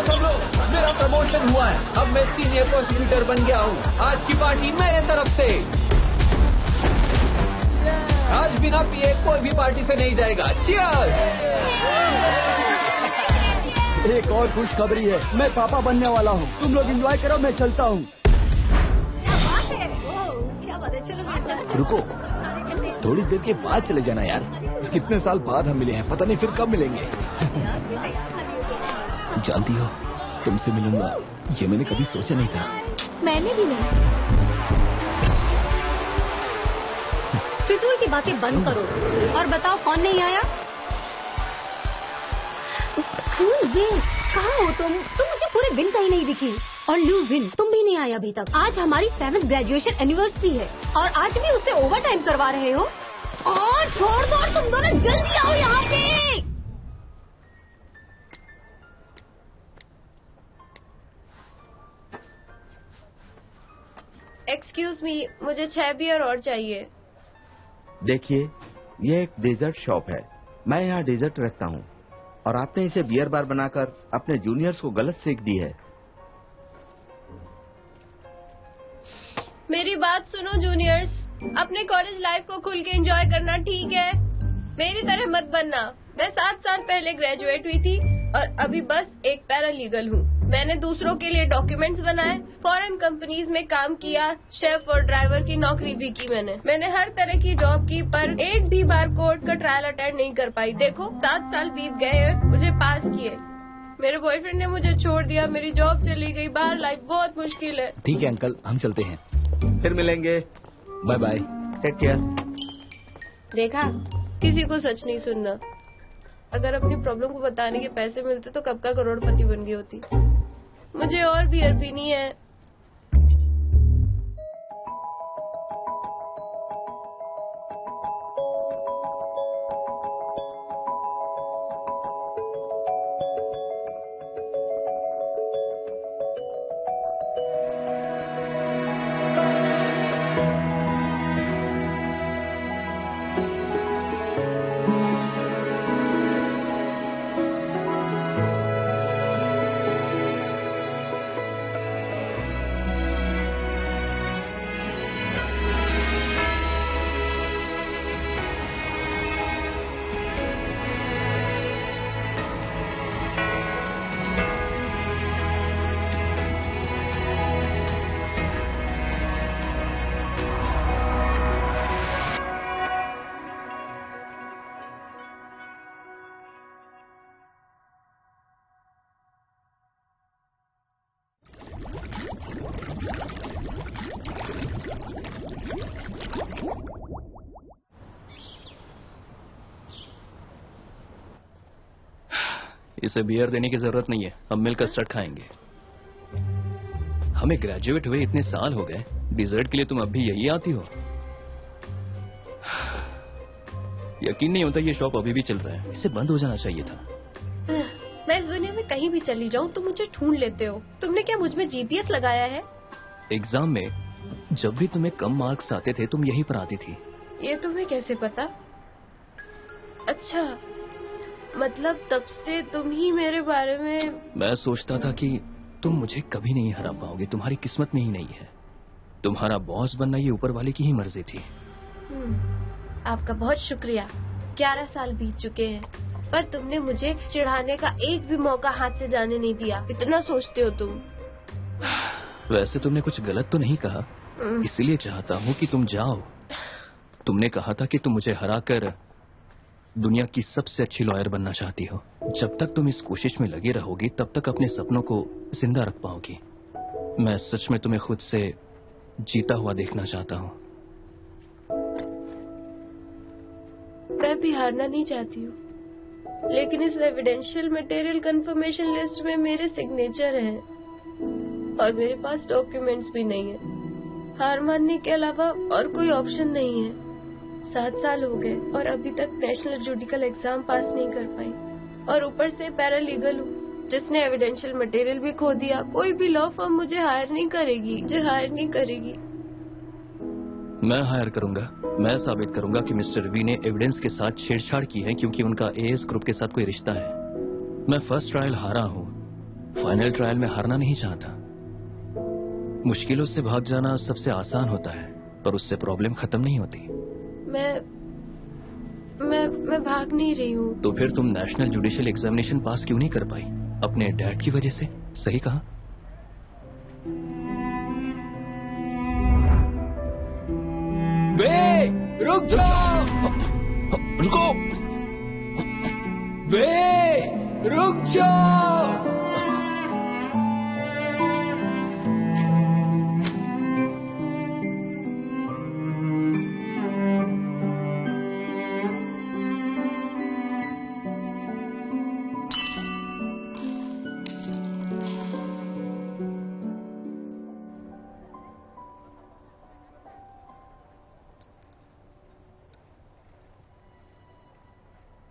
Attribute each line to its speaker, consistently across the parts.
Speaker 1: सब लोग, मेरा प्रमोशन हुआ है। अब मैं सीनियर प्रोसिक्यूटर बन गया हूँ। आज की पार्टी मेरे तरफ से। आज बिना पिए कोई भी पार्टी से नहीं जाएगा। चीयर्स।
Speaker 2: एक और खुशखबरी है, मैं पापा बनने वाला हूँ। तुम लोग एंजॉय करो, मैं चलता हूँ।
Speaker 3: रुको, थोड़ी देर के बाद चले जाना यार। कितने साल बाद हम मिले हैं, पता नहीं फिर कब मिलेंगे। जानती हो, तुमसे मिलूंगा ये मैंने कभी सोचा नहीं था।
Speaker 4: मैंने भी नहीं। फिजूल की बातें बंद करो और बताओ कौन नहीं आया। विन, कहाँ हो तुम मुझे पूरे दिन कहीं नहीं दिखी। और ल्यू विन, तुम भी नहीं आया अभी तक। आज हमारी 7th ग्रेजुएशन एनिवर्सरी है और आज भी उसे ओवर टाइम करवा रहे हो। और छोड़ दो, तुम दोनों जल्दी आओ यहाँ पे।
Speaker 5: एक्सक्यूज मी, मुझे 6 बियर और चाहिए।
Speaker 6: देखिए, ये एक डेजर्ट शॉप है। मैं यहाँ डेजर्ट रखता हूँ और आपने इसे बियर बार बनाकर अपने जूनियर्स को गलत सीख दी है।
Speaker 5: मेरी बात सुनो जूनियर्स, अपने कॉलेज लाइफ को खुल के एंजॉय करना ठीक है। मेरी तरह मत बनना। मैं 7 साल पहले ग्रेजुएट हुई थी और अभी बस एक पैरालीगल हूँ। मैंने दूसरों के लिए डॉक्यूमेंट्स बनाए, फॉरेन कंपनीज में काम किया, शेफ और ड्राइवर की नौकरी भी की। मैंने हर तरह की जॉब की, पर एक भी बार कोर्ट का ट्रायल अटेंड नहीं कर पाई। देखो, 7 साल बीत गए हैं, मुझे पास किए। मेरे बॉयफ्रेंड ने मुझे छोड़ दिया, मेरी जॉब चली गई, बाहर लाइफ बहुत मुश्किल है।
Speaker 3: ठीक है अंकल, हम चलते हैं।
Speaker 6: फिर मिलेंगे।
Speaker 3: Bye bye.
Speaker 6: Take care.
Speaker 5: देखा, किसी को सच नहीं सुनना। अगर अपनी प्रॉब्लम को बताने के पैसे मिलते तो कब का करोड़पति बन गई होती। मुझे और बियर पीनी है।
Speaker 7: इसे बियर देने की जरूरत नहीं है, हम मिलकर कस्टर्ड खाएंगे। हमें ग्रेजुएट हुए इतने साल हो गए, डिजर्ट के लिए तुम अब भी यही आती हो? यकीन नहीं होता ये शॉप अभी भी चल रहा है। इसे बंद हो जाना चाहिए था।
Speaker 5: मैं इस दुनिया में कहीं भी चली जाऊं तुम मुझे ढूंढ लेते हो। तुमने क्या मुझ में जीपीएस लगाया है?
Speaker 7: एग्जाम में जब भी तुम्हें कम मार्क्स आते थे तुम यहीं पर आती थी।
Speaker 5: ये तुम्हें कैसे पता? अच्छा, मतलब तब से तुम ही मेरे बारे में।
Speaker 7: मैं सोचता था कि तुम मुझे कभी नहीं हरा पाओगे, तुम्हारी किस्मत में ही नहीं है। तुम्हारा बॉस बनना ये ऊपर वाले की ही मर्जी थी।
Speaker 5: आपका बहुत शुक्रिया। 11 साल बीत चुके हैं, पर तुमने मुझे चिढ़ाने का एक भी मौका हाथ से जाने नहीं दिया। इतना सोचते हो तुम।
Speaker 7: वैसे तुमने कुछ गलत तो नहीं कहा, इसलिए चाहता हूँ कि तुम जाओ। तुमने कहा था कि तुम मुझे हराकर दुनिया की सबसे अच्छी लॉयर बनना चाहती हो। जब तक तुम इस कोशिश में लगी रहोगी तब तक अपने सपनों को जिंदा रख पाओगी। मैं सच में तुम्हें खुद से जीता हुआ देखना चाहता हूँ।
Speaker 5: मैं भी हारना नहीं चाहती हूँ, लेकिन इस एविडेंशियल मटेरियल कंफर्मेशन लिस्ट में मेरे सिग्नेचर हैं और मेरे पास डॉक्यूमेंट्स भी नहीं है। हार मानने के अलावा और कोई ऑप्शन नहीं है। 7 साल हो गए और अभी तक नेशनल जुडिकल एग्जाम पास नहीं कर पाई और ऊपर से पैरालीगल हूँ जिसने एविडेंशियल मटेरियल भी खो दिया। कोई भी लॉ फर्म मुझे हायर नहीं करेगी।
Speaker 7: मैं हायर करूंगा। मैं साबित करूंगा कि मिस्टर रवि ने एविडेंस के साथ छेड़छाड़ की है क्योंकि उनका एएस ग्रुप के साथ कोई रिश्ता है। मैं फर्स्ट ट्रायल हारा हूँ फाइनल ट्रायल में हारना नहीं चाहता। मुश्किलों से भाग जाना सबसे आसान होता है, पर उससे प्रॉब्लम खत्म नहीं होती।
Speaker 5: मैं भाग नहीं रही हूँ।
Speaker 7: तो फिर तुम नेशनल जुडिशियल एग्जामिनेशन पास क्यों नहीं कर पाई? अपने डैड की वजह से? सही कहा।
Speaker 1: बे, रुक जाओ।
Speaker 7: रुको।
Speaker 1: बे, रुक जाओ।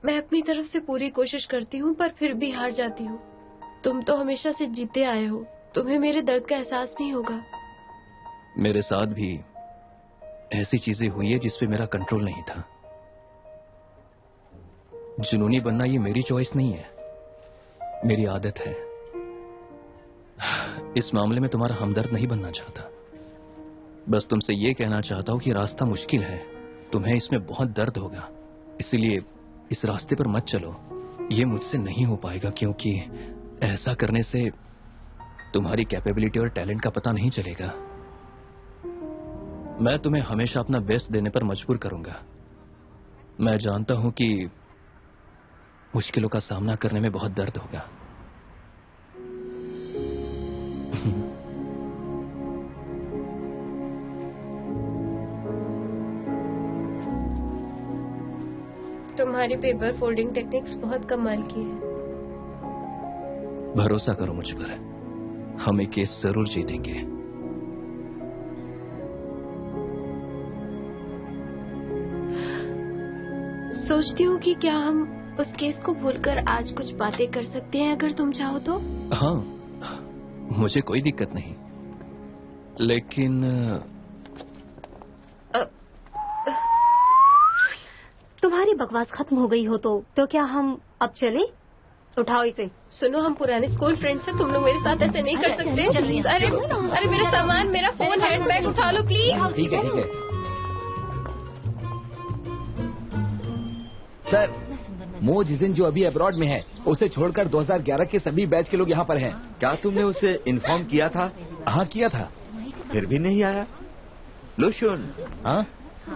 Speaker 5: मैं अपनी तरफ से पूरी कोशिश करती हूँ, पर फिर भी हार जाती हूँ। तुम तो हमेशा से जीते आए हो, तुम्हें मेरे दर्द का एहसास नहीं होगा।
Speaker 7: मेरे साथ भी ऐसी चीजें हुई है जिस पे मेरा कंट्रोल नहीं था। जुनूनी बनना ये मेरी चॉइस नहीं है, मेरी आदत है। इस मामले में तुम्हारा हमदर्द नहीं बनना चाहता, बस तुमसे ये कहना चाहता हूँ कि रास्ता मुश्किल है, तुम्हें इसमें बहुत दर्द होगा, इसलिए इस रास्ते पर मत चलो। ये मुझसे नहीं हो पाएगा, क्योंकि ऐसा करने से तुम्हारी कैपेबिलिटी और टैलेंट का पता नहीं चलेगा। मैं तुम्हें हमेशा अपना बेस्ट देने पर मजबूर करूंगा। मैं जानता हूं कि मुश्किलों का सामना करने में बहुत दर्द होगा।
Speaker 5: तुम्हारी पेपर फोल्डिंग टेक्निक्स बहुत कमाल की है।
Speaker 7: भरोसा करो मुझ पर, हम ये केस जरूर जीतेंगे।
Speaker 5: सोचती हूँ कि क्या हम उस केस को भूलकर आज कुछ बातें कर सकते हैं, अगर तुम चाहो तो।
Speaker 7: हाँ, मुझे कोई दिक्कत नहीं, लेकिन
Speaker 4: तुम्हारी बकवास खत्म हो गई हो तो क्या हम अब चले? उठाओ इसे।
Speaker 5: सुनो, हम पुराने स्कूल फ्रेंड्स हैं, तुम लोग मेरे साथ ऐसे नहीं कर सकते। अरे मेरा सामान, मेरा फोन, हैंडबैग उठा लो प्लीज।
Speaker 3: ठीक है, ठीक है। सर, मो जिसिन जो अभी अब्रॉड में है, उसे छोड़कर 2011 के सभी बैच के लोग यहाँ पर हैं।
Speaker 6: क्या तुमने उसे इन्फॉर्म किया था?
Speaker 3: हाँ, किया था।
Speaker 6: फिर भी नहीं आया। लुशुन,
Speaker 3: हाँ,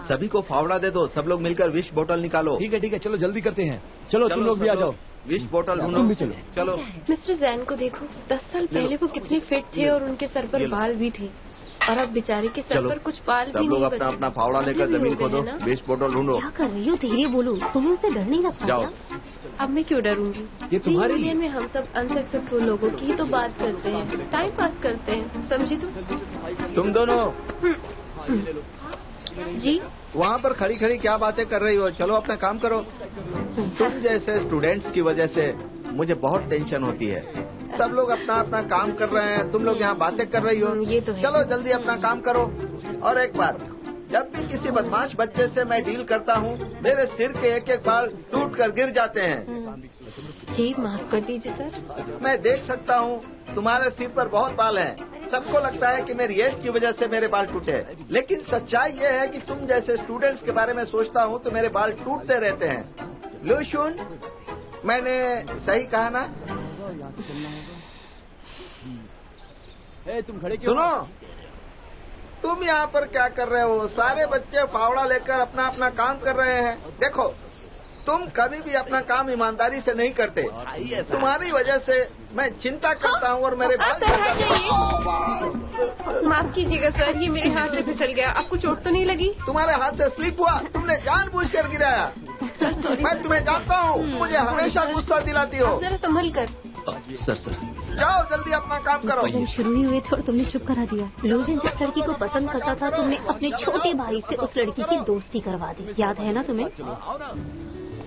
Speaker 6: सभी को फावड़ा दे दो, सब लोग मिलकर विश बोतल निकालो।
Speaker 3: ठीक है, ठीक है, चलो जल्दी करते हैं। चलो तुम लोग भी आ जाओ।
Speaker 6: विश बोतल ढूंढो।
Speaker 3: तुम भी चलो।
Speaker 6: चलो।
Speaker 5: मिस्टर जैन को देखो, 10 साल पहले वो कितने फिट थे और उनके सर पर बाल भी थे, और अब बेचारे के सर पर कुछ बाल भी
Speaker 6: सब लोग
Speaker 5: नहीं
Speaker 6: अपना
Speaker 5: बचे।
Speaker 6: अपना फावड़ा लेकर जमीन खोदो, विश बोतल ढूंढो।
Speaker 4: क्या कर रही हो? धीरे बोलो, तुम्हें उसे डर नहीं लगता
Speaker 6: जाओ।
Speaker 4: क्या?
Speaker 5: अब मैं क्यों डरूंगी?
Speaker 3: ये तुम्हारे
Speaker 5: 3 मिलियन में हम सब अनसक्सेसफुल लोगों की ही तो बात करते हैं, टाइम पास करते हैं, समझी
Speaker 6: तुम दोनों
Speaker 5: जी?
Speaker 6: वहाँ पर खड़ी खड़ी क्या बातें कर रही हो? चलो अपना काम करो। तुम जैसे स्टूडेंट्स की वजह से मुझे बहुत टेंशन होती है। सब लोग अपना अपना काम कर रहे हैं, तुम लोग यहाँ बातें कर रही हो।
Speaker 5: ये तो है।
Speaker 6: चलो जल्दी अपना काम करो। और एक बात, जब भी किसी बदमाश बच्चे से मैं डील करता हूँ, मेरे सिर के एक एक बाल टूट कर गिर जाते हैं।
Speaker 5: जी माफ कर दीजिए सर।
Speaker 6: मैं देख सकता हूँ तुम्हारे सिर पर बहुत बाल हैं। सबको लगता है कि मेरी एज की वजह से मेरे बाल टूटे, लेकिन सच्चाई ये है कि तुम जैसे स्टूडेंट्स के बारे में सोचता हूँ तो मेरे बाल टूटते रहते हैं। लुशुन, मैंने सही कहा ना?
Speaker 2: तुम खड़े क्यों?
Speaker 6: सुनो, तुम यहाँ पर क्या कर रहे हो? सारे बच्चे फावड़ा लेकर अपना अपना काम कर रहे हैं। देखो, तुम कभी भी अपना काम ईमानदारी से नहीं करते। तुम्हारी वजह से मैं चिंता करता हूँ और मेरे बाल
Speaker 5: माफ कीजिएगा सर, ये मेरे हाथ से फिसल गया। आपको चोट तो नहीं लगी?
Speaker 6: तुम्हारे हाथ से स्लिप हुआ, तुमने जानबूझकर गिराया। मैं तुम्हें जानता हूँ, मुझे हमेशा गुस्सा दिलाती हो।
Speaker 5: जरा संभल कर।
Speaker 7: सर
Speaker 6: जाओ जल्दी अपना काम करो।
Speaker 4: जब शुरू ही हुए थे और तुमने चुप करा दिया। लुशिन जिस लड़की को पसंद करता था, तुमने अपने छोटे भाई से उस लड़की की दोस्ती करवा दी, याद है ना तुम्हें?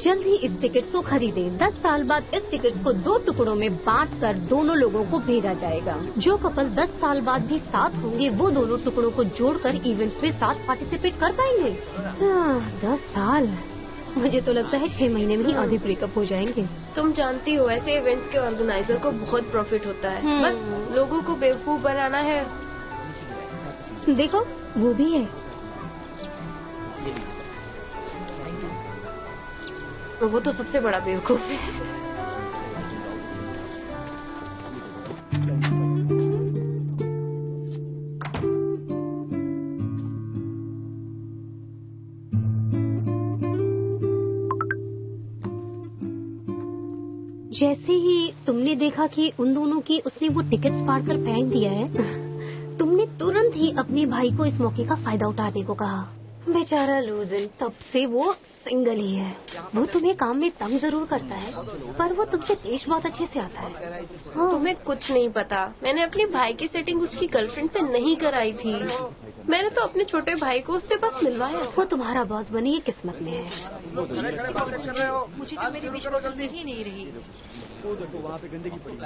Speaker 4: जल्द ही इस टिकट को खरीदे। 10 साल बाद इस टिकट को 2 टुकड़ों में बांटकर दोनों लोगों को भेजा जाएगा। जो कपल 10 साल बाद भी साथ होंगे, वो दोनों टुकड़ों को जोड़कर इवेंट्स में साथ पार्टिसिपेट कर पाएंगे। 10 साल, मुझे तो लगता है 6 महीने में ही आधे ब्रेकअप हो जाएंगे।
Speaker 5: तुम जानती हो ऐसे इवेंट्स के ऑर्गेनाइजर को बहुत प्रॉफिट होता है। बस लोगों को बेवकूफ बनाना है।
Speaker 4: देखो वो भी है।
Speaker 5: वो तो सबसे बड़ा बेवकूफ है।
Speaker 4: जैसे ही तुमने देखा कि उन दोनों की उसने वो टिकट्स फाड़ कर फेंक दिया है, तुमने तुरंत ही अपने भाई को इस मौके का फायदा उठाने को कहा। बेचारा लूजन, तब से वो सिंगल ही है। वो तुम्हें काम में तंग जरूर करता है, पर वो तुमसे पेश बहुत अच्छे से आता है।
Speaker 5: हाँ। तुम्हें कुछ नहीं पता, मैंने अपने भाई की सेटिंग उसकी गर्लफ्रेंड से नहीं कराई थी। मैंने तो अपने छोटे भाई को उससे बस मिलवाया।
Speaker 4: वो तुम्हारा बॉस बने ये किस्मत में है।
Speaker 6: मुझे तो मेरी विश्वास ही नहीं रही।
Speaker 2: वहाँ पे गंदगी पड़ी।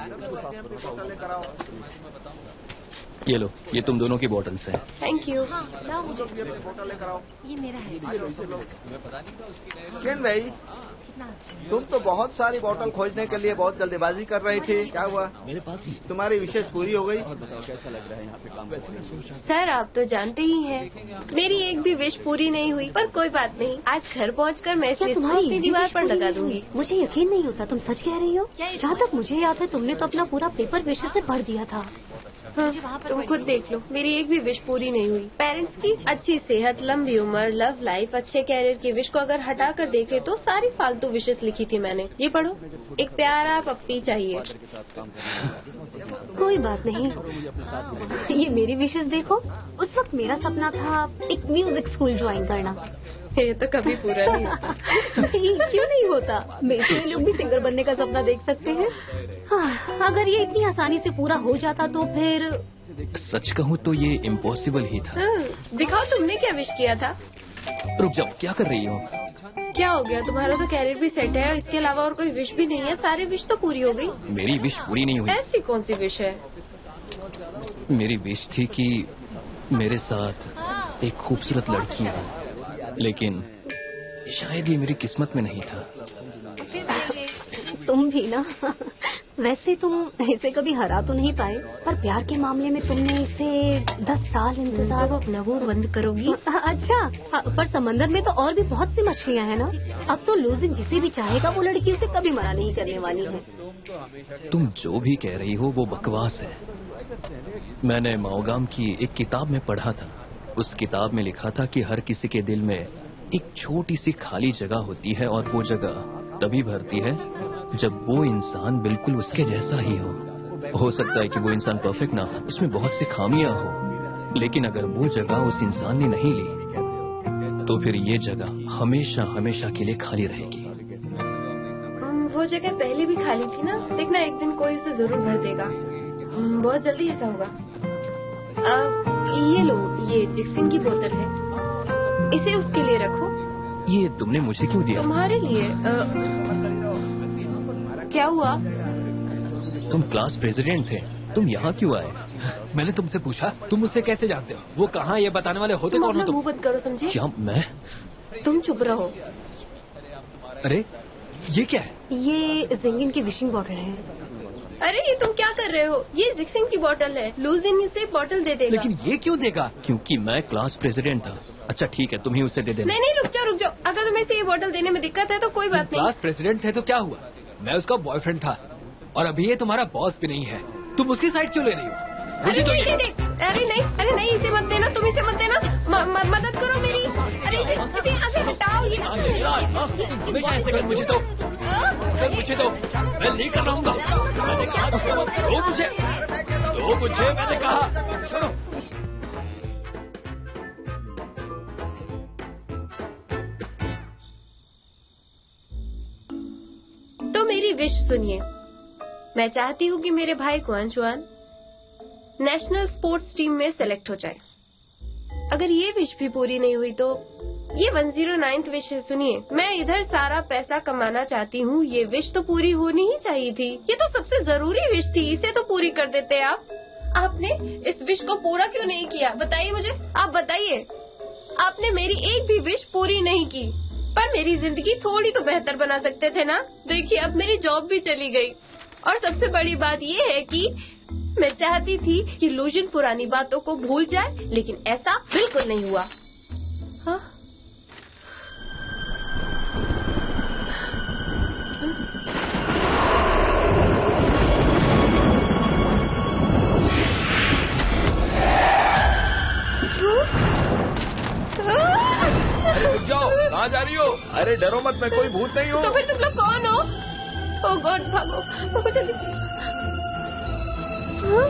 Speaker 7: ये लो, ये तुम दोनों की बॉटल्स हैं।
Speaker 5: Thank you.
Speaker 6: ये मेरा है। किन भाई, तुम तो बहुत सारी बोतल खोजने के लिए बहुत जल्दीबाजी कर रही थी, क्या हुआ?
Speaker 3: मेरे पास ही।
Speaker 6: तुम्हारी विशेष पूरी हो गई?
Speaker 2: और बताओ कैसा लग रहा है यहाँ पे काम करने?
Speaker 5: सर आप तो जानते ही हैं, मेरी एक भी विश पूरी नहीं हुई, पर कोई बात नहीं, आज घर पहुंचकर मैं
Speaker 4: क्या
Speaker 5: इसे
Speaker 4: तुम्हारी
Speaker 5: अपनी दीवार पर लगा दूंगी।
Speaker 4: मुझे यकीन नहीं होता, तुम सच कह रही हो? जहाँ तक मुझे याद है तुमने तो अपना पूरा पेपर विषय से भर दिया था।
Speaker 5: हाँ, तुम खुद देख लो, मेरी एक भी विश पूरी नहीं हुई। पेरेंट्स की अच्छी सेहत, लंबी उम्र, लव लाइफ, अच्छे कैरियर की विश को अगर हटा कर देखे तो सारी फालतू विशेष लिखी थी मैंने। ये पढ़ो, एक प्यारा पप्पी चाहिए।
Speaker 4: कोई बात नहीं, ये मेरी विशेष देखो। उस वक्त मेरा सपना था एक म्यूजिक स्कूल ज्वाइन करना।
Speaker 5: ये तो कभी पूरा नहीं होता।
Speaker 4: क्यों नहीं होता? मेरे लोग भी सिंगर बनने का सपना देख सकते हैं। हाँ, अगर ये इतनी आसानी से पूरा हो जाता तो फिर।
Speaker 7: सच कहूँ तो ये इम्पॉसिबल ही था।
Speaker 5: दिखाओ तुमने क्या विश किया था।
Speaker 7: रुक जाओ, क्या कर रही हो?
Speaker 5: क्या हो गया? तुम्हारा तो कैरियर भी सेट है, इसके अलावा और कोई विश भी नहीं है। सारी विश तो पूरी हो गई।
Speaker 7: मेरी विश पूरी नहीं हुई।
Speaker 5: ऐसी कौन सी विश है?
Speaker 7: मेरी विश थी कि मेरे साथ एक खूबसूरत लड़की हो, लेकिन शायद ये मेरी किस्मत में नहीं था।
Speaker 4: तुम भी ना। वैसे तुम इसे कभी हरा तो नहीं पाए, पर प्यार के मामले में तुमने इसे 10 साल इंतजार
Speaker 5: अपना वो बंद करोगी।
Speaker 4: अच्छा, पर समंदर में तो और भी बहुत सी मछलियाँ हैं ना। अब तो लूजिन जिसे भी चाहेगा वो लड़की उसे कभी मना नहीं करने वाली है।
Speaker 7: तुम जो भी कह रही हो वो बकवास है। मैंने माओगाम की एक किताब में पढ़ा था। उस किताब में लिखा था कि हर किसी के दिल में एक छोटी सी खाली जगह होती है, और वो जगह तभी भरती है जब वो इंसान बिल्कुल उसके जैसा ही हो सकता है कि वो इंसान परफेक्ट ना हो, उसमें बहुत सी खामियां हो, लेकिन अगर वो जगह उस इंसान ने नहीं ली तो फिर ये जगह हमेशा हमेशा के लिए खाली रहेगी।
Speaker 5: वो जगह पहले भी खाली थी ना, देखना एक दिन कोई उसे जरूर भर देगा। बहुत जल्दी ऐसा होगा। ये लो, ये जिक्सिन की बोतल है, इसे उसके लिए रखो।
Speaker 7: ये तुमने मुझे क्यों दिया?
Speaker 5: तुम्हारे लिए। क्या हुआ?
Speaker 7: तुम क्लास प्रेसिडेंट थे, तुम यहाँ क्यों आए?
Speaker 3: मैंने तुमसे पूछा, तुम मुझसे कैसे जानते हो? वो कहाँ ये बताने वाले होते
Speaker 5: तुम
Speaker 3: कौन हो?
Speaker 5: अपना मुंह बंद करो, समझे?
Speaker 7: क्या मैं?
Speaker 5: तुम चुप रहो।
Speaker 3: अरे ये क्या है?
Speaker 4: ये जिंगिन की विशिंग बॉटल है।
Speaker 5: अरे ये तुम क्या कर रहे हो? ये जिक्सिन की बोतल है, लूजिन इसे बोतल दे देगा।
Speaker 3: लेकिन ये क्यों देगा?
Speaker 7: क्योंकि मैं क्लास प्रेसिडेंट था। अच्छा ठीक है, तुम ही उसे दे देना।
Speaker 5: नहीं नहीं, रुक जाओ। अगर तुम्हें इसे ये बोतल देने में दिक्कत है तो कोई बात नहीं।
Speaker 3: क्लास प्रेसिडेंट है तो क्या हुआ? मैं उसका बॉयफ्रेंड था, और अभी ये तुम्हारा बॉस भी नहीं है। तुम उसकी साइड क्यों ले रही हो? मुझे तो
Speaker 5: अरे नहीं, इसे मत देना, तुम इसे मत देना। मदद करो मेरी। अरे इसे यहाँ से हटाओ। ये
Speaker 3: हमेशा ऐसे कर। मुझे तो मैं नहीं कर रहूंगा। मैंने कहा दो मुझे मैंने कहा। छोड़ो।
Speaker 5: तो मेरी विश सुनिए। मैं चाहती हूँ कि मेरे भाई को अंशुआन नेशनल स्पोर्ट्स टीम में सेलेक्ट हो जाए। अगर ये विश भी पूरी नहीं हुई तो ये 109th विश है। सुनिए, मैं इधर सारा पैसा कमाना चाहती हूँ। ये विश तो पूरी होनी ही चाहिए थी। ये तो सबसे जरूरी विश थी, इसे तो पूरी कर देते आप। आपने इस विश को पूरा क्यों नहीं किया? बताइए मुझे, आप बताइए। आपने मेरी एक भी विश पूरी नहीं की। पर मेरी जिंदगी थोड़ी तो बेहतर बना सकते थे ना। देखिए अब मेरी जॉब भी चली गई और सबसे बड़ी बात ये है कि मैं चाहती थी कि लूजन पुरानी बातों को भूल जाए, लेकिन ऐसा बिल्कुल नहीं हुआ। हाँ?
Speaker 6: अरे रुक जाओ, कहाँ जा रही हो? अरे डरो मत, मैं कोई भूत नहीं हूँ।
Speaker 5: तो फिर तुम लोग कौन हो? ओह गॉड, भागो भागो जल्दी। हाँ?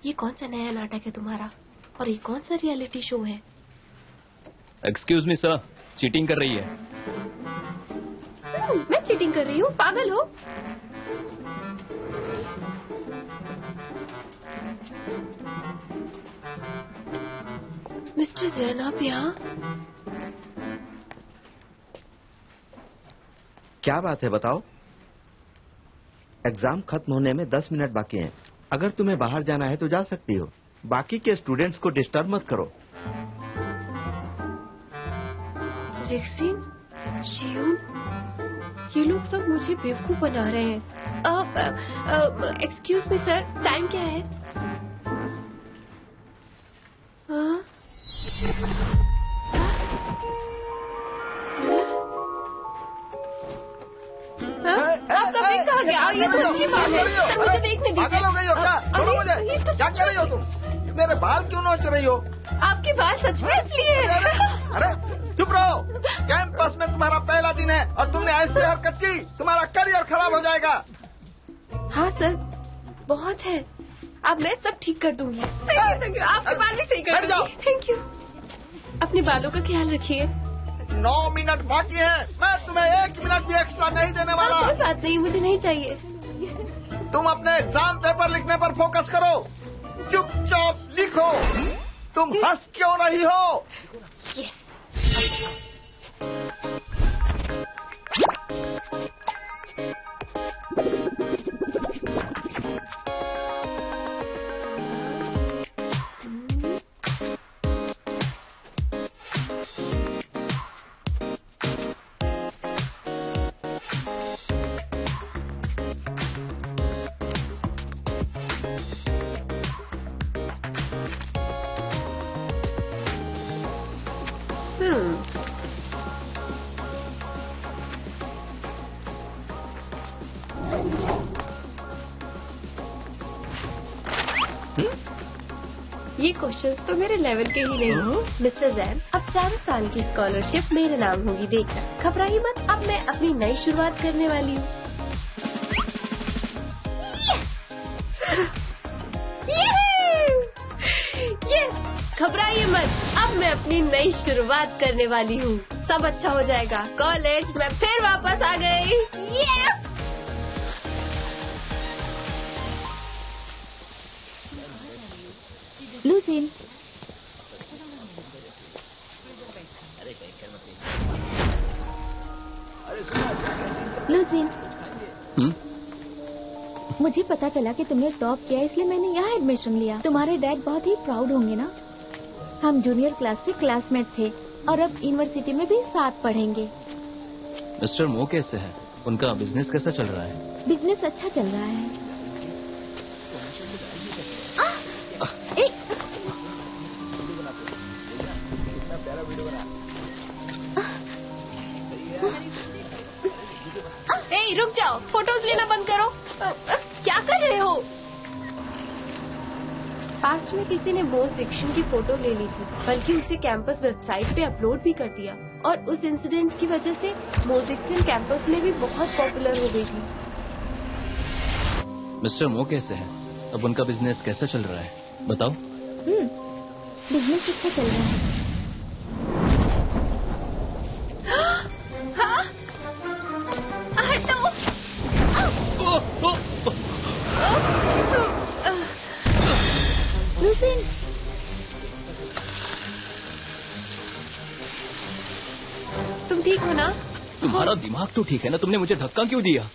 Speaker 5: ये कौन सा नया नाटक है तुम्हारा और ये कौन सा रियलिटी शो है?
Speaker 7: एक्सक्यूज मी सर, चीटिंग कर रही है।
Speaker 5: मैं चीटिंग कर रही हूँ? पागल हो? मिस्टर जैन, आप यहाँ?
Speaker 6: क्या बात है बताओ। एग्जाम खत्म होने में 10 मिनट बाकी हैं। अगर तुम्हें बाहर जाना है तो जा सकती हो। बाकी के स्टूडेंट्स को डिस्टर्ब मत करो।
Speaker 5: रेक्सिन, शियून, ये लोग सब मुझे बेवकूफ बना रहे हैं। एक्सक्यूज मी सर, टाइम क्या है? हाँ? आप कभी कहाँ गया? ये तो अच्छी बात है। सर मुझे देखने दीजिए।
Speaker 6: पागल हो गई हो क्या? छोड़ो मुझे। क्या कर रही हो तुम? मेरे बाल क्यों नोच रही हो?
Speaker 5: आपके बाल सच में इसलिए?
Speaker 6: अरे चुप रहो। कैंपस में तुम्हारा पहला दिन है और तुमने ऐसी हरकत की, तुम्हारा करियर खराब हो जाएगा।
Speaker 5: हाँ सर, बहुत है। अब मैं सब ठीक कर दूंगी। Thank you. आपके बाल भी सही कर दूंगी। Thank you. अपने बालों का ख्याल रखिए।
Speaker 6: 9 मिनट बाकी है। मैं तुम्हें 1 मिनट भी एक्स्ट्रा नहीं देने वाला।
Speaker 5: कोई बात नहीं, मुझे नहीं चाहिए।
Speaker 6: तुम अपने एग्जाम पेपर लिखने पर फोकस करो। चुपचाप लिखो। तुम हंस क्यों रही हो?
Speaker 5: ये क्वेश्चन तो मेरे लेवल के ही नहीं। मिस्टर जैन, अब 4 साल की स्कॉलरशिप मेरे नाम होगी, देखना। घबराइए मत, अब मैं अपनी नई शुरुआत करने वाली हूँ। घबराइए मत, अब मैं अपनी नई शुरुआत करने वाली हूँ। सब अच्छा हो जाएगा। कॉलेज मैं फिर वापस आ गई।
Speaker 4: लूसीन, लूसीन, मुझे पता चला कि तुमने टॉप किया, इसलिए मैंने यहाँ एडमिशन लिया। तुम्हारे डैड बहुत ही प्राउड होंगे ना। हम जूनियर क्लास से क्लासमेट थे और अब यूनिवर्सिटी में भी साथ पढ़ेंगे।
Speaker 7: मिस्टर मो कैसे हैं? उनका बिजनेस कैसा चल रहा है?
Speaker 4: बिजनेस अच्छा चल रहा है।
Speaker 5: रुक जाओ, फोटोज लेना बंद करो। क्या कर रहे हो? पास्ट में किसी ने मोस्ट सेक्शन की फोटो ले ली थी, बल्कि उसे कैंपस वेबसाइट पे अपलोड भी कर दिया, और उस इंसिडेंट की वजह से मोस्ट सेक्शन कैंपस में भी बहुत पॉपुलर हो गई थी।
Speaker 7: मिस्टर मो कैसे हैं? अब उनका बिजनेस कैसा चल रहा है, बताओ।
Speaker 4: बिजनेस अच्छा चल रहा है। लूसीन,
Speaker 5: तुम ठीक हो ना?
Speaker 7: तुम्हारा दिमाग तो ठीक है ना? तुमने मुझे धक्का क्यों दिया?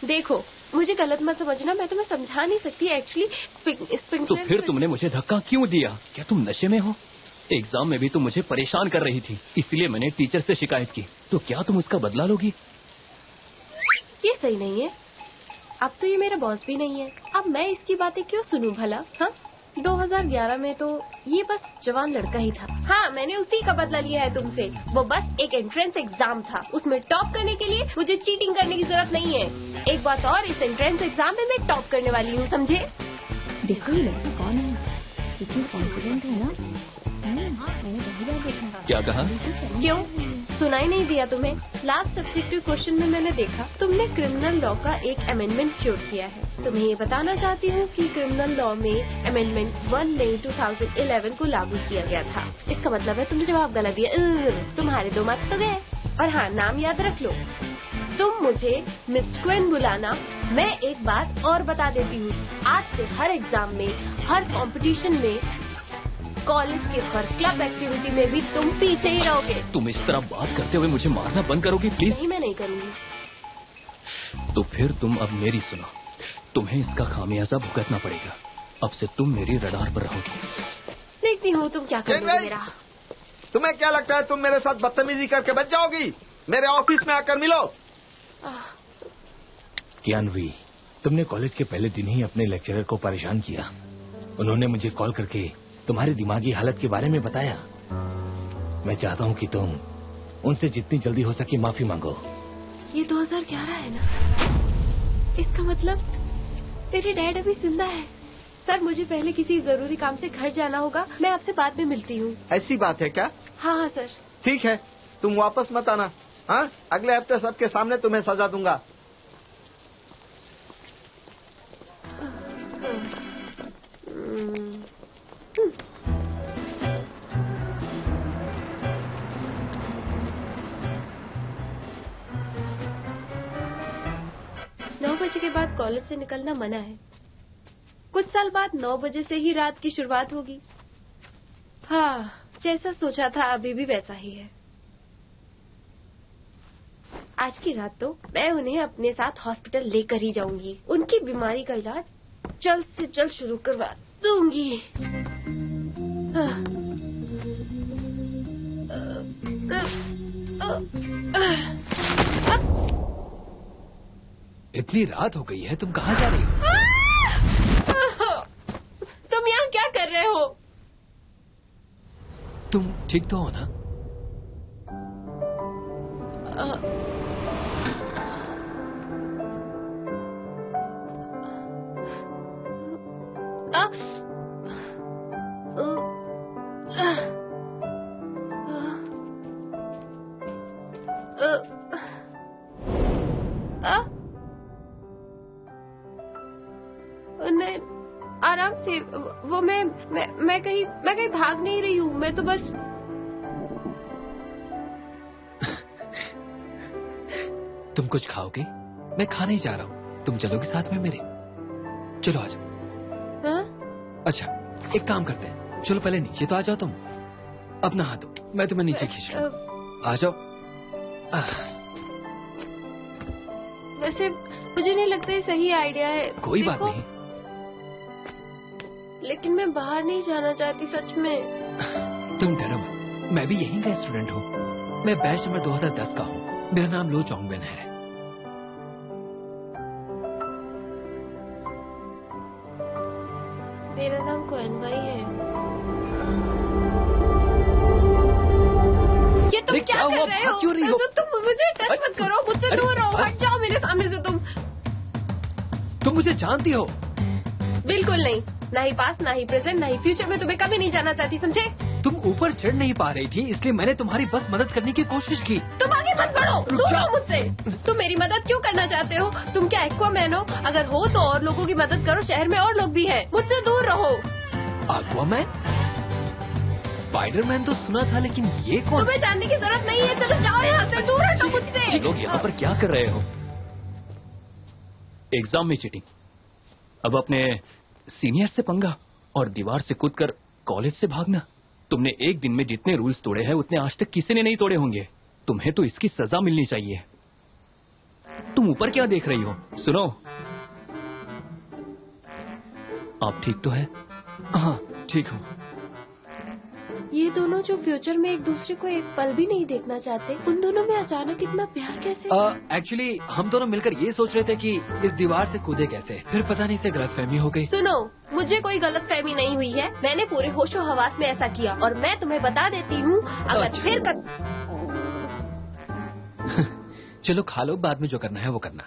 Speaker 5: देखो, मुझे गलत मत समझना, मैं तुम्हें समझा नहीं सकती एक्चुअली।
Speaker 7: तो फिर तुमने मुझे धक्का क्यों दिया? क्या तुम नशे में हो? एग्जाम में भी तुम मुझे परेशान कर रही थी, इसलिए मैंने टीचर से शिकायत की। तो क्या तुम उसका बदला लोगी?
Speaker 5: ये सही नहीं है। अब तो ये मेरा बॉस भी नहीं है, अब मैं इसकी बातें क्यों सुनूं भला? हाँ, 2011 में तो ये बस जवान लड़का ही था। हाँ, मैंने उसी का बदला लिया है तुमसे। वो बस एक एंट्रेंस एग्जाम था, उसमें टॉप करने के लिए मुझे चीटिंग करने की जरूरत नहीं है। एक बात और, इस एंट्रेंस एग्जाम में मैं टॉप करने वाली हूँ, समझे?
Speaker 4: देखो ये लड़का कौन है, कितनी कॉन्फिडेंट है ना। मैंने देखा।
Speaker 7: क्या कहा?
Speaker 5: क्यों, सुनाई नहीं दिया तुम्हें? लास्ट सब्जेक्टिव क्वेश्चन में मैंने देखा तुमने क्रिमिनल लॉ का एक अमेंडमेंट जोड़ किया है। तुम्हें ये बताना चाहती हूँ कि क्रिमिनल लॉ में अमेंडमेंट 1 मई 2011 को लागू किया गया था। इसका मतलब है तुमने जवाब गलत दिया। तुम्हारे 2 मार्क्स तो गए। और हाँ, नाम याद रख लो, तुम मुझे मिस क्वीन बुलाना। मैं एक बात और बता देती हूँ, आज से हर एग्जाम में, हर कंपटीशन में, कॉलेज के हर क्लब एक्टिविटी में भी तुम पीछे ही रहोगे।
Speaker 7: तुम इस तरह बात करते हुए मुझे मारना बंद करोगी प्लीज?
Speaker 5: नहीं, मैं नहीं करूँगी।
Speaker 7: तो फिर तुम अब मेरी सुनो, तुम्हें इसका खामियाजा भुगतना पड़ेगा। अब से तुम मेरी रडार पर रहोगी।
Speaker 5: देखती हूँ तुम क्या करोगे मेरा।
Speaker 6: तुम्हें क्या लगता है तुम मेरे साथ बदतमीजी करके बच जाओगी? मेरे ऑफिस में आकर मिलो।
Speaker 3: ज्ञानवी, तुमने कॉलेज के पहले दिन ही अपने लेक्चरर को परेशान किया। उन्होंने मुझे कॉल करके तुम्हारी दिमागी हालत के बारे में बताया। मैं चाहता हूँ कि तुम उनसे जितनी जल्दी हो सके माफी मांगो।
Speaker 5: ये 2011 है ना? इसका मतलब तेरे डैड अभी जिंदा है। सर, मुझे पहले किसी जरूरी काम से घर जाना होगा, मैं आपसे बाद में मिलती हूँ।
Speaker 6: ऐसी बात है क्या?
Speaker 5: हाँ हाँ सर।
Speaker 6: ठीक है, तुम वापस मत आना। हाँ, अगले हफ्ते सबके सामने तुम्हें सजा दूंगा।
Speaker 5: के बाद कॉलेज से निकलना मना है। कुछ साल बाद 9 बजे से ही रात की शुरुआत होगी। हाँ, जैसा सोचा था अभी भी वैसा ही है। आज की रात तो मैं उन्हें अपने साथ हॉस्पिटल लेकर ही जाऊंगी। उनकी बीमारी का इलाज जल्द से जल्द शुरू करवा दूंगी।
Speaker 3: इतनी रात हो गई है, तुम कहाँ जा रही हो?
Speaker 5: तुम यहाँ क्या कर रहे हो?
Speaker 7: तुम ठीक तो हो ना?
Speaker 5: नहीं, आराम से। वो मैं कहीं भाग नहीं रही हूँ, मैं तो बस।
Speaker 7: तुम कुछ खाओगे? मैं खाने ही जा रहा हूँ, तुम चलोगे साथ में मेरे? चलो आ जाओ।
Speaker 5: हाँ?
Speaker 7: अच्छा एक काम करते हैं, चलो पहले नीचे तो आ जाओ तुम, अपना हाथ दो, मैं तुम्हें नीचे खींच लूं। आ जाओ।
Speaker 5: वैसे मुझे नहीं लगता ये सही आइडिया है।
Speaker 7: कोई बात नहीं।
Speaker 5: लेकिन मैं बाहर नहीं जाना चाहती सच में।
Speaker 7: तुम डरो मत, मैं भी यहीं का स्टूडेंट हूँ। मैं बैच नंबर 2010 का हूँ। मेरा नाम लो चोंगबेन है।
Speaker 5: मेरा नाम कोएन भाई है। ये तुम क्या कर रहे हो?
Speaker 7: क्यों रही हो?
Speaker 5: तुम मुझे टच मत करो, मुझसे दूर रहो, हट जाओ मेरे सामने से।
Speaker 7: तुम मुझे जानती हो?
Speaker 5: बिल्कुल नहीं, ना ही पास्ट, ना ही प्रेजेंट, ना ही फ्यूचर में तुम्हें कभी नहीं जाना चाहती, समझे?
Speaker 7: तुम ऊपर चढ़ नहीं पा रही थी, इसलिए मैंने तुम्हारी बस मदद करने की कोशिश की।
Speaker 5: तुम आगे मत बढ़ो, दूर रहो मुझसे। तुम मेरी मदद क्यों करना चाहते हो? तुम क्या एक्वामैन हो? अगर हो तो और लोगों की मदद करो, शहर में और लोग भी हैं, मुझसे दूर रहो।
Speaker 7: एक्वामैन? स्पाइडरमैन तो सुना था, लेकिन ये कौन?
Speaker 5: तुम्हें जानने की जरूरत नहीं है, चलो जाओ यहाँ से, दूर हटो मुझसे।
Speaker 7: ये लोग यहाँ पर क्या कर रहे हो? एग्जाम में चीटिंग, अब अपने सीनियर से पंगा और दीवार से कूदकर कॉलेज से भागना। तुमने एक दिन में जितने रूल्स तोड़े हैं उतने आज तक किसी ने नहीं तोड़े होंगे। तुम्हें तो इसकी सजा मिलनी चाहिए। तुम ऊपर क्या देख रही हो? सुनो, आप ठीक तो है? हाँ ठीक हूँ।
Speaker 5: ये दोनों जो फ्यूचर में एक दूसरे को एक पल भी नहीं देखना चाहते, उन दोनों में अचानक इतना प्यार कैसे?
Speaker 7: एक्चुअली हम दोनों मिलकर ये सोच रहे थे कि इस दीवार से कूदे कैसे, फिर पता नहीं से गलतफहमी हो गई।
Speaker 5: सुनो, मुझे कोई गलतफहमी नहीं हुई है, मैंने पूरे होशो हवास में ऐसा किया, और मैं तुम्हें बता देती हूँ अगर फिर
Speaker 7: चलो खा लो, बाद में जो करना है वो करना।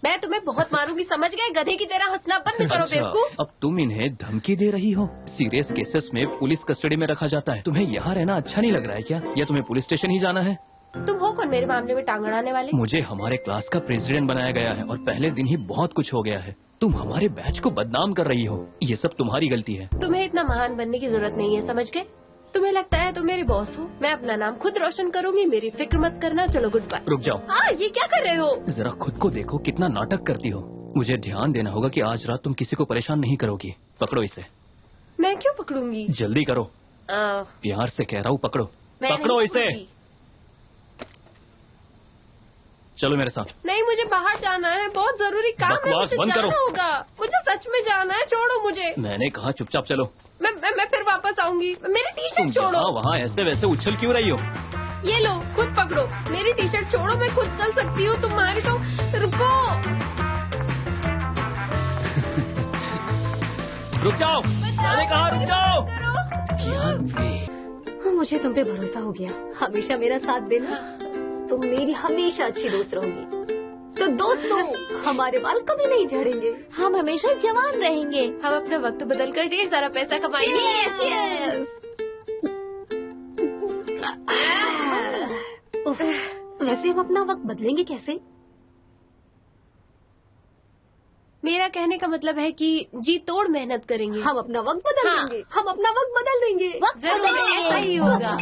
Speaker 5: मैं तुम्हें बहुत मारूंगी, समझ गए? गधे की तरह हंसना बंद करो बेवकूफ।
Speaker 7: अब तुम इन्हें धमकी दे रही हो? सीरियस केसेस में पुलिस कस्टडी में रखा जाता है। तुम्हें यहाँ रहना अच्छा नहीं लग रहा है क्या, या तुम्हें पुलिस स्टेशन ही जाना है?
Speaker 5: तुम हो कौन मेरे मामले में टांग अड़ाने वाले?
Speaker 7: मुझे हमारे क्लास का प्रेसिडेंट बनाया गया है और पहले दिन ही बहुत कुछ हो गया है। तुम हमारे बैच को बदनाम कर रही हो, ये सब तुम्हारी गलती है।
Speaker 5: तुम्हें इतना महान बनने की जरूरत नहीं है, समझ गए? तुम्हें लगता है तुम मेरी बॉस हो? मैं अपना नाम खुद रोशन करूंगी, मेरी फिक्र मत करना। चलो गुड बाय।
Speaker 7: रुक जाओ।
Speaker 5: हाँ, ये क्या कर रहे हो?
Speaker 7: जरा खुद को देखो, कितना नाटक करती हो। मुझे ध्यान देना होगा कि आज रात तुम किसी को परेशान नहीं करोगी। पकड़ो इसे।
Speaker 5: मैं क्यों पकड़ूंगी?
Speaker 7: जल्दी करो, प्यार से कह रहा हूँ, पकड़ो।
Speaker 5: मैं
Speaker 7: पकड़ो
Speaker 5: नहीं
Speaker 7: इसे।
Speaker 5: पकड़ूंगी।
Speaker 7: चलो मेरे साथ।
Speaker 5: नहीं, मुझे बाहर जाना है, बहुत जरूरी काम है,
Speaker 7: बकवास
Speaker 5: मुझे
Speaker 7: बंद
Speaker 5: जाना
Speaker 7: करो।
Speaker 5: होगा। मुझे सच में जाना है, छोड़ो मुझे।
Speaker 7: मैंने कहा चुपचाप चलो।
Speaker 5: मैं फिर वापस आऊंगी। मेरी टी
Speaker 7: तुम
Speaker 5: शर्ट छोड़ो।
Speaker 7: वहाँ ऐसे वैसे उछल क्यों रही हो?
Speaker 5: ये लो, खुद पकड़ो। मेरी टी शर्ट छोड़ो, मैं खुद चल सकती हूँ, तुम्हारी तो। रुको।
Speaker 7: रुक जाओ, मैंने कहा रुक जाओ।
Speaker 4: मुझे तुम पे भरोसा हो गया, हमेशा मेरा साथ देना। तुम मेरी हमेशा अच्छी दोस्त रहोगी। तो दोस्तों, हमारे बाल कभी नहीं झड़ेंगे, हम हमेशा जवान रहेंगे।
Speaker 5: हम अपना वक्त बदल कर ढेर सारा पैसा कमाएंगे।
Speaker 4: वैसे हम अपना वक्त बदलेंगे कैसे?
Speaker 5: मेरा कहने का मतलब है कि जी तोड़ मेहनत करेंगे।
Speaker 4: हम अपना वक्त बदल
Speaker 5: हाँ।
Speaker 4: देंगे। हम अपना वक्त बदल देंगे।
Speaker 5: जरूर ऐसा ही होगा।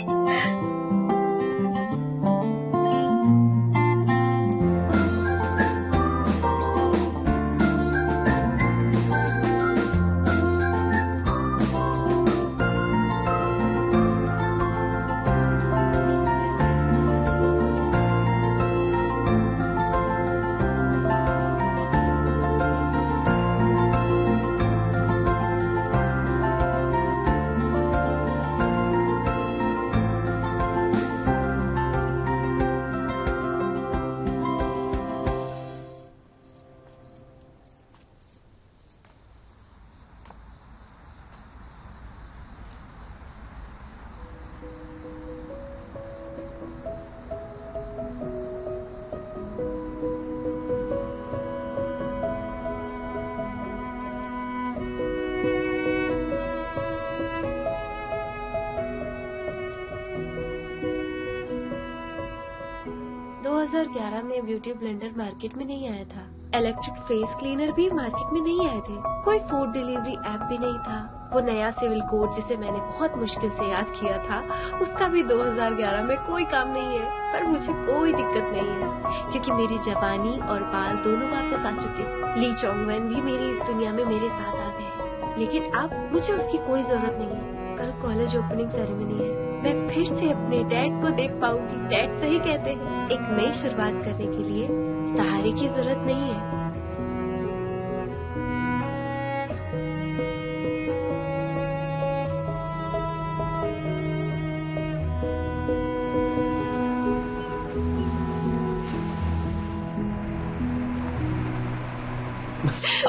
Speaker 5: 2011 में ब्यूटी ब्लेंडर मार्केट में नहीं आया था, इलेक्ट्रिक फेस क्लीनर भी मार्केट में नहीं आए थे, कोई फूड डिलीवरी ऐप भी नहीं था। वो नया सिविल कोड जिसे मैंने बहुत मुश्किल से याद किया था, उसका भी 2011 में कोई काम नहीं है। पर मुझे कोई दिक्कत नहीं है, क्योंकि मेरी जवानी और बाल दोनों वापस आ चुके। ली चोंग वेन भी मेरी इस दुनिया में मेरे साथ आ गए हैं, लेकिन अब मुझे उसकी कोई जरूरत नहीं है। कल कॉलेज ओपनिंग सेरेमनी है, मैं फिर से अपने डैड को देख पाऊंगी। डैड सही कहते हैं, एक नई शुरुआत करने के लिए सहारे की जरूरत नहीं है।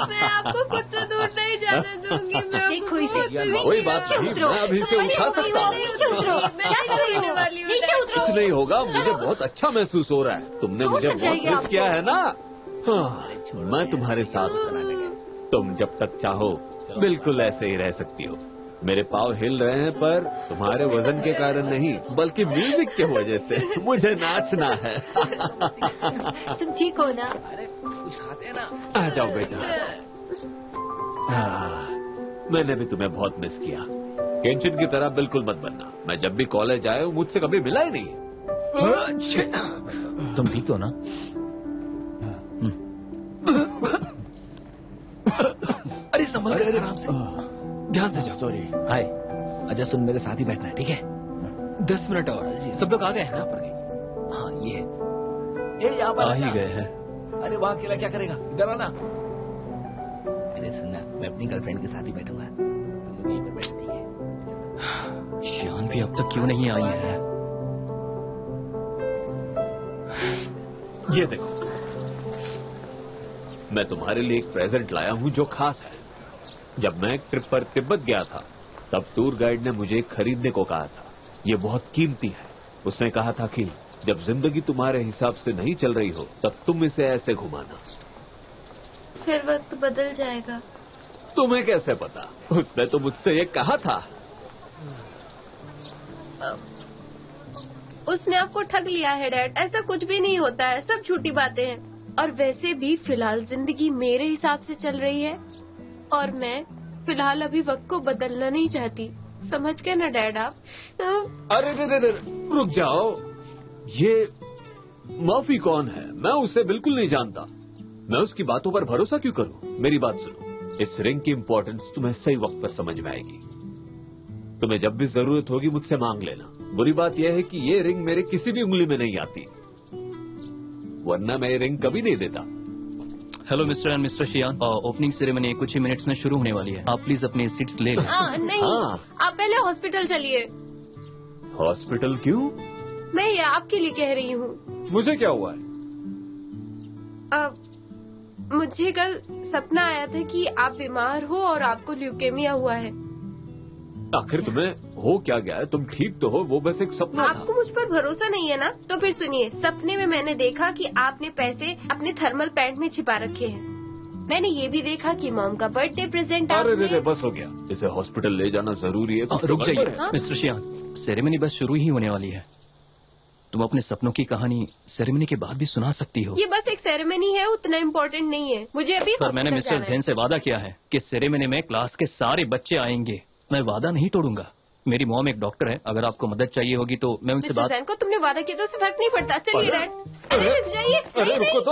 Speaker 5: मैं आपको खुद से दूर नहीं जाने दूंगी। मैं
Speaker 4: देखो इसे,
Speaker 8: कोई बात नहीं, मैं अभी से उठा सकता हूँ। कुछ नहीं होगा, मुझे बहुत अच्छा महसूस हो रहा है। तुमने मुझे बहुत मिस किया है ना। हाँ, मैं तुम्हारे साथ तुम जब तक चाहो बिल्कुल ऐसे ही रह सकती हो। मेरे पाँव हिल रहे हैं, पर तुम्हारे वजन के कारण नहीं, बल्कि म्यूजिक के वजह से। मुझे नाचना है।
Speaker 4: तुम ठीक हो ना?
Speaker 8: आ जाओ बेटा। मैंने भी तुम्हें बहुत मिस किया। केंचन की तरह बिल्कुल मत बनना। मैं जब भी कॉलेज आया हूँ मुझसे कभी मिला ही नहीं।
Speaker 3: तुम ठीक हो ना? अरे संभल कर, आराम से, ध्यान से जाओ। सॉरी। हाय अजय, सुन, मेरे साथ ही बैठना है, ठीक है? 10 मिनट और। सब लोग आ गए हैं ना? हाँ, ये यहाँ पर
Speaker 7: आ ही गए हैं।
Speaker 3: अरे वहाँ अकेला क्या करेगा? इधर आना। अरे सुनना, मैं अपनी गर्लफ्रेंड के साथ ही बैठूंगा, तुम यहीं पर बैठ, ठीक है?
Speaker 7: शियान भी अब तक क्यों नहीं आई है?
Speaker 8: ये देखो, मैं तुम्हारे लिए एक प्रेजेंट लाया हूँ जो खास है। जब मैं एक ट्रिप पर तिब्बत गया था, तब टूर गाइड ने मुझे खरीदने को कहा था। ये बहुत कीमती है। उसने कहा था कि जब जिंदगी तुम्हारे हिसाब से नहीं चल रही हो, तब तुम इसे ऐसे घुमाना।
Speaker 5: फिर वक्त बदल जाएगा।
Speaker 8: तुम्हें कैसे पता? उसने तो मुझसे ये कहा था।
Speaker 5: उसने आपको ठग लिया है डैड। ऐसा कुछ भी नहीं होता है, सब झूठी बातें हैं। और वैसे भी फिलहाल जिंदगी मेरे हिसाब से चल रही है, और मैं फिलहाल अभी वक्त को बदलना नहीं चाहती। समझ गए ना डैड आप?
Speaker 8: अरे रुक जाओ। ये मर्फी कौन है? मैं उसे बिल्कुल नहीं जानता। मैं उसकी बातों पर भरोसा क्यों करूं? मेरी बात सुनो, इस रिंग की इम्पोर्टेंस तुम्हें सही वक्त पर समझ में आएगी। तुम्हें जब भी जरूरत होगी मुझसे मांग लेना। बुरी बात यह है कि ये रिंग मेरे किसी भी उंगली में नहीं आती, वरना मैं ये रिंग कभी नहीं देता।
Speaker 7: हेलो मिस्टर एंड मिस्टर शियान, ओपनिंग सेरेमनी कुछ ही मिनट्स में शुरू होने वाली है। आप प्लीज अपनी सीट्स ले लें।
Speaker 5: नहीं, आप पहले हॉस्पिटल चलिए।
Speaker 8: हॉस्पिटल क्यों?
Speaker 5: मैं ये आपके लिए कह रही हूँ।
Speaker 8: मुझे क्या हुआ है?
Speaker 5: मुझे कल सपना आया था कि आप बीमार हो और आपको ल्यूकेमिया हुआ है।
Speaker 8: आखिर तुम्हें हो क्या गया है? तुम ठीक तो हो? वो बस एक सपना था।
Speaker 5: आपको मुझ पर भरोसा नहीं है ना? तो फिर सुनिए, सपने में मैंने देखा कि आपने पैसे अपने थर्मल पैंट में छिपा रखे हैं। मैंने ये भी देखा कि मॉम का बर्थडे प्रेजेंट
Speaker 8: अरे बस हो गया। इसे हॉस्पिटल ले जाना जरूरी है।
Speaker 7: रुक जाइए मिस्टर शियान, सेरेमनी बस शुरू ही होने वाली है। तुम अपने सपनों की कहानी सेरेमनी के बाद भी सुना सकती हो।
Speaker 5: ये बस एक सेरेमनी है, उतना इम्पोर्टेंट नहीं है। मुझे अभी
Speaker 7: सर, मैंने मिस्टर जैन से वादा किया है कि सेरेमनी में क्लास के सारे बच्चे आएंगे। मैं वादा नहीं तोड़ूंगा। मेरी मॉम एक डॉक्टर है, अगर आपको मदद चाहिए होगी तो मैं उनसे बात।
Speaker 5: को तुमने वादा किया तो उससे फर्क नहीं पड़ता। चलिए डैड, जाइए।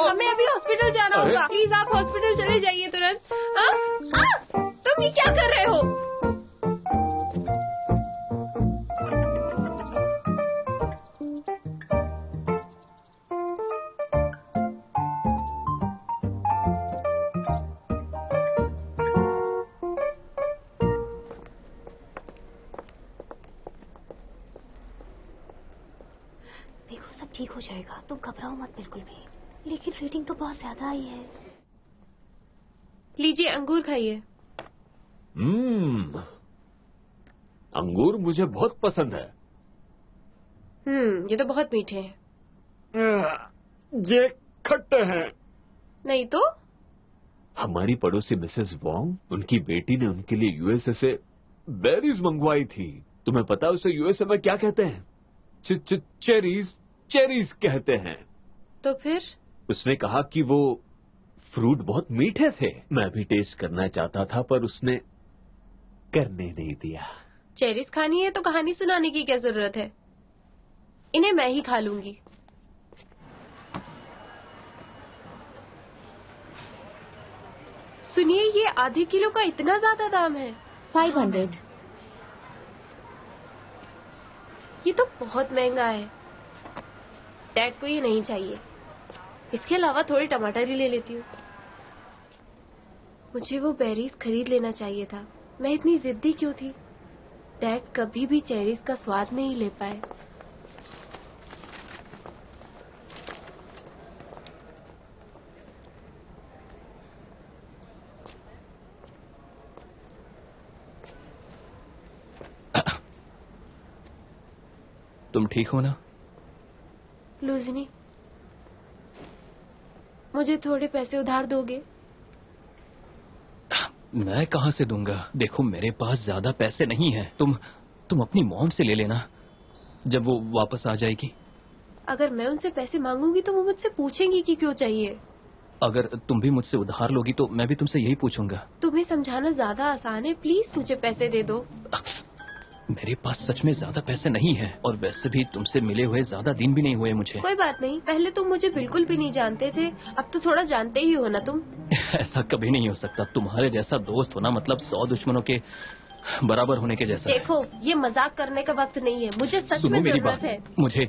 Speaker 5: हमें अभी हॉस्पिटल जाना होगा। प्लीज आप हॉस्पिटल चले जाइए तुरंत। तुम ये क्या कर रहे हो?
Speaker 4: ठीक हो जाएगा, तुम घबराओ मत बिल्कुल भी। लेकिन रेटिंग तो बहुत ज्यादा आई है।
Speaker 5: लीजिए, अंगूर खाइए।
Speaker 8: अंगूर मुझे बहुत पसंद है।
Speaker 5: ये तो बहुत मीठे हैं।
Speaker 8: ये खट्टे हैं।
Speaker 5: नहीं तो?
Speaker 8: हमारी पड़ोसी मिसेस वोंग, उनकी बेटी ने उनके लिए यूएसए से बेरीज मंगवाई थी। तुम्हें पता है उसे यूएसए में क्या कहते हैं? चेरीज कहते हैं।
Speaker 5: तो फिर?
Speaker 8: उसने कहा कि वो फ्रूट बहुत मीठे थे। मैं भी टेस्ट करना चाहता था पर उसने करने नहीं दिया।
Speaker 5: चेरीज खानी है तो कहानी सुनाने की क्या जरूरत है? इन्हें मैं ही खा लूंगी। सुनिए, ये आधे किलो का इतना ज्यादा दाम है।
Speaker 4: 500।
Speaker 5: ये तो बहुत महंगा है। डैड को ये नहीं चाहिए। इसके अलावा थोड़े टमाटर ही ले लेती हूँ। मुझे वो बेरीज खरीद लेना चाहिए था। मैं इतनी जिद्दी क्यों थी? डैड कभी भी चेरीज का स्वाद नहीं ले पाए।
Speaker 7: तुम ठीक हो ना?
Speaker 5: लूजनी, मुझे थोड़े पैसे उधार दोगे?
Speaker 7: मैं कहाँ से दूंगा? देखो, मेरे पास ज्यादा पैसे नहीं हैं। तुम अपनी मॉम से ले लेना जब वो वापस आ जाएगी।
Speaker 5: अगर मैं उनसे पैसे मांगूंगी तो वो मुझसे पूछेंगी कि क्यों चाहिए।
Speaker 7: अगर तुम भी मुझसे उधार लोगी तो मैं भी तुमसे यही पूछूंगा।
Speaker 5: तुम्हें समझाना ज्यादा आसान है। प्लीज मुझे पैसे दे दो।
Speaker 7: मेरे पास सच में ज्यादा पैसे नहीं हैं और वैसे भी तुमसे मिले हुए ज्यादा दिन भी नहीं हुए मुझे।
Speaker 5: कोई बात नहीं, पहले तुम मुझे बिल्कुल भी नहीं जानते थे, अब तो थोड़ा जानते ही हो ना तुम।
Speaker 7: ऐसा कभी नहीं हो सकता। तुम्हारे जैसा दोस्त होना मतलब 100 दुश्मनों के बराबर होने के जैसा।
Speaker 5: देखो, ये मजाक करने का वक्त नहीं है। मुझे सच में
Speaker 7: मेरी
Speaker 5: जरूरत
Speaker 7: बात
Speaker 5: है।
Speaker 7: मुझे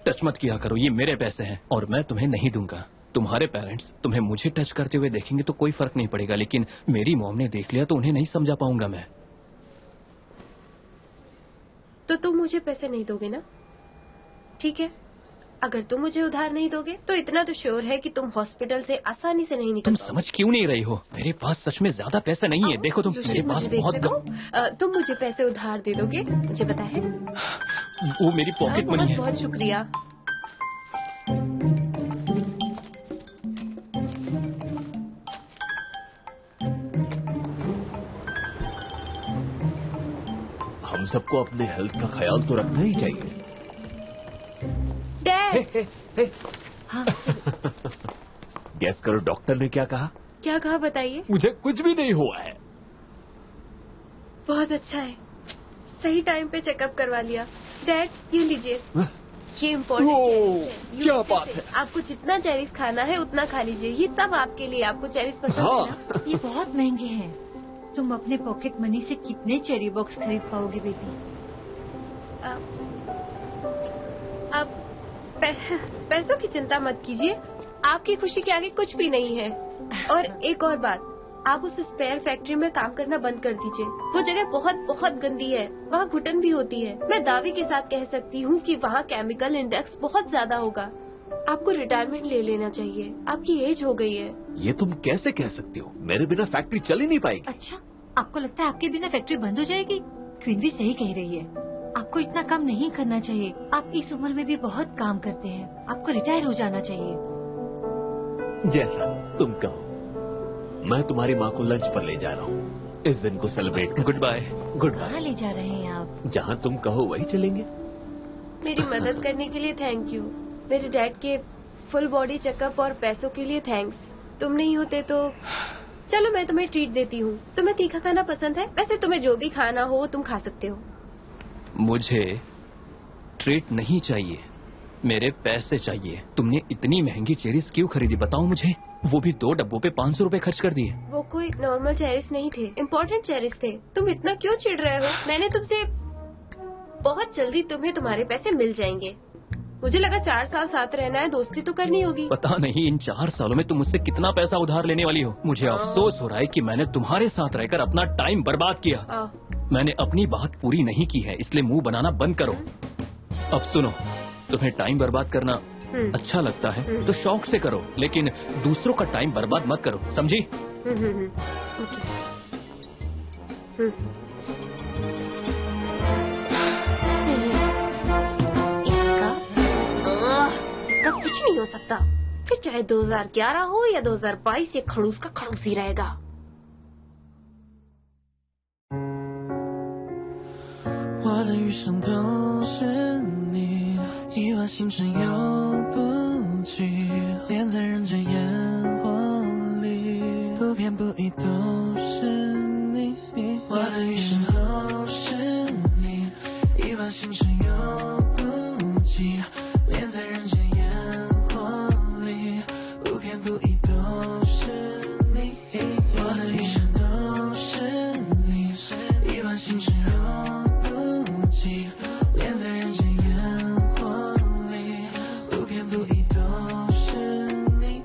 Speaker 7: टच मत किया करो। ये मेरे पैसे हैं और मैं तुम्हें नहीं दूंगा। तुम्हारे पेरेंट्स तुम्हें मुझे टच करते हुए देखेंगे तो कोई फर्क नहीं पड़ेगा, लेकिन मेरी मॉम ने देख लिया तो उन्हें नहीं समझा पाऊंगा मैं।
Speaker 5: तो तुम मुझे पैसे नहीं दोगे ना? ठीक है, अगर तुम मुझे उधार नहीं दोगे तो इतना तो श्योर है कि तुम हॉस्पिटल से आसानी से नहीं निकल
Speaker 7: तुम समझ क्यों नहीं रही हो? मेरे पास सच में ज्यादा पैसे नहीं है। देखो तुम, मेरे पास बहुत
Speaker 5: तुम मुझे पैसे उधार दे दोगे? मुझे पता है।
Speaker 7: वो मेरी पॉकेट मनी है।
Speaker 5: बहुत शुक्रिया।
Speaker 8: हम सबको अपने हेल्थ का ख्याल तो रखना ही चाहिए।
Speaker 5: डैड,
Speaker 4: हाँ।
Speaker 8: गैस करो डॉक्टर ने क्या कहा?
Speaker 5: क्या कहा बताइए?
Speaker 8: मुझे कुछ भी नहीं हुआ है।
Speaker 5: बहुत अच्छा है, सही टाइम पे चेकअप करवा लिया। डैड, ये लीजिए, ये इम्पोर्टेंट है।
Speaker 8: क्या बात है?
Speaker 5: आपको जितना चेरीज खाना है उतना खा लीजिए। ये सब आपके लिए। आपको चेरीज पसंद है ना?
Speaker 4: ये बहुत महंगे हैं। तुम अपने पॉकेट मनी से कितने चेरी बॉक्स खरीद पाओगे बेटी?
Speaker 5: आप पैसों की चिंता मत कीजिए। आपकी खुशी के आगे कुछ भी नहीं है। और एक और बात, आप उस स्पेयर फैक्ट्री में काम करना बंद कर दीजिए। वो जगह बहुत बहुत गंदी है। वहाँ घुटन भी होती है। मैं दावे के साथ कह सकती हूँ कि वहाँ केमिकल इंडेक्स बहुत ज्यादा होगा। आपको रिटायरमेंट ले लेना चाहिए। आपकी एज हो गई है।
Speaker 8: ये तुम कैसे कह सकती हो? मेरे बिना फैक्ट्री चल ही नहीं पाएगी।
Speaker 4: अच्छा, आपको लगता है आपके बिना फैक्ट्री बंद हो जाएगी? क्वीन भी सही कह रही है। आपको इतना काम नहीं करना चाहिए। आप इस उम्र में भी बहुत काम करते हैं। आपको रिटायर हो जाना चाहिए।
Speaker 8: जैसा तुम कहो। मैं तुम्हारी माँ को लंच पर ले जा रहा हूँ। इस दिन को celebrate. Goodbye. Goodbye.
Speaker 4: कहाँ ले जा रहे हैं आप?
Speaker 8: जहाँ तुम कहो वही चलेंगे।
Speaker 5: मेरी मदद करने के लिए थैंक यू। मेरे डैड के फुल बॉडी चेकअप और पैसों के लिए थैंक्स। तुम नहीं होते तो चलो मैं तुम्हें ट्रीट देती हूँ। तुम्हें तीखा खाना पसंद है? वैसे तुम्हें जो भी खाना हो तुम खा सकते हो।
Speaker 7: मुझे ट्रीट नहीं चाहिए, मेरे पैसे चाहिए। तुमने इतनी महंगी चेरीज क्यों खरीदी बताओ मुझे? वो भी 2 डब्बों पे 500 रुपए खर्च कर दिए।
Speaker 5: वो कोई नॉर्मल चेरीज नहीं थे, इम्पोर्टेंट चेरीज थे। तुम इतना क्यों चिढ़ रहे हो? मैंने तुमसे बहुत जल्दी तुम्हें तुम्हारे पैसे मिल जाएंगे। मुझे लगा 4 साल साथ रहना है, दोस्ती तो करनी होगी।
Speaker 7: पता नहीं इन 4 सालों में तुम मुझसे कितना पैसा उधार लेने वाली हो। मुझे अफसोस हो रहा है कि मैंने तुम्हारे साथ रहकर अपना टाइम बर्बाद किया। मैंने अपनी बात पूरी नहीं की है, इसलिए मुंह बनाना बंद करो। अब सुनो, तुम्हें टाइम बर्बाद करना अच्छा लगता है तो शौक से करो, लेकिन दूसरों का टाइम बर्बाद मत करो, समझी?
Speaker 5: इसका कुछ नहीं हो सकता। फिर चाहे 2011 हो या 2022, ये खड़ूस का खड़ूस ही रहेगा।
Speaker 9: 我的余生都是你，意外星辰又不记，恋在人间烟火里，不偏不倚都是你，我的余生都是你，一往情深又不羁，恋在人间烟火里，不偏不倚都是你，我的余生都是你，一往情深又不羁，恋在人间烟火里，不偏不倚都是你。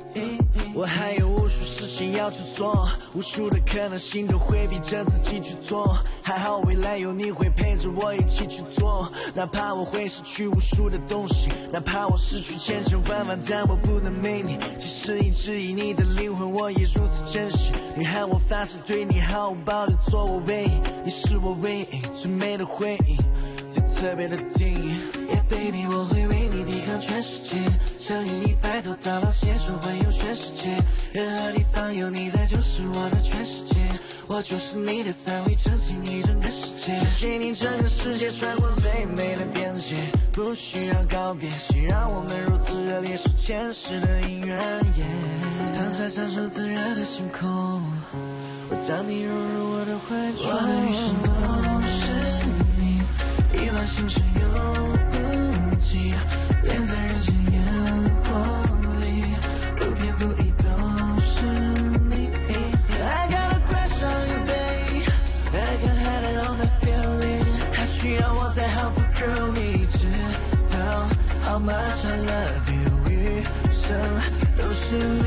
Speaker 9: 我还有无数事情要去做，无数的可能性都会逼着自己去做，还好未来有你会陪着我一起去做，哪怕我会失去无数的东西，哪怕我失去千千万万，但我不能没你。即使一直以你的灵魂，我也如此珍惜。你喊我发誓对你毫无保留，做我唯一，你是我唯一最美的回忆，最特别的定义。Yeah baby， 我会为你抵抗全世界，相信你白头到老，携手环游全世界，任何地方有你在就是我的全世界，我就是你的才会撑起你整个世界，给你整个世界穿过最美的边界，不需要告别，谁让我们如此热烈，是前世的姻缘。当才享受自热的星空，我将你融入我的怀中，我的余生都是你，一往情深又不羁，恋在人间烟火里，不偏不倚都是你。I got a crush on you, babe. I can hide it on my feeling. 它需要我再好不够你知道 how much I love you， 余生都是你。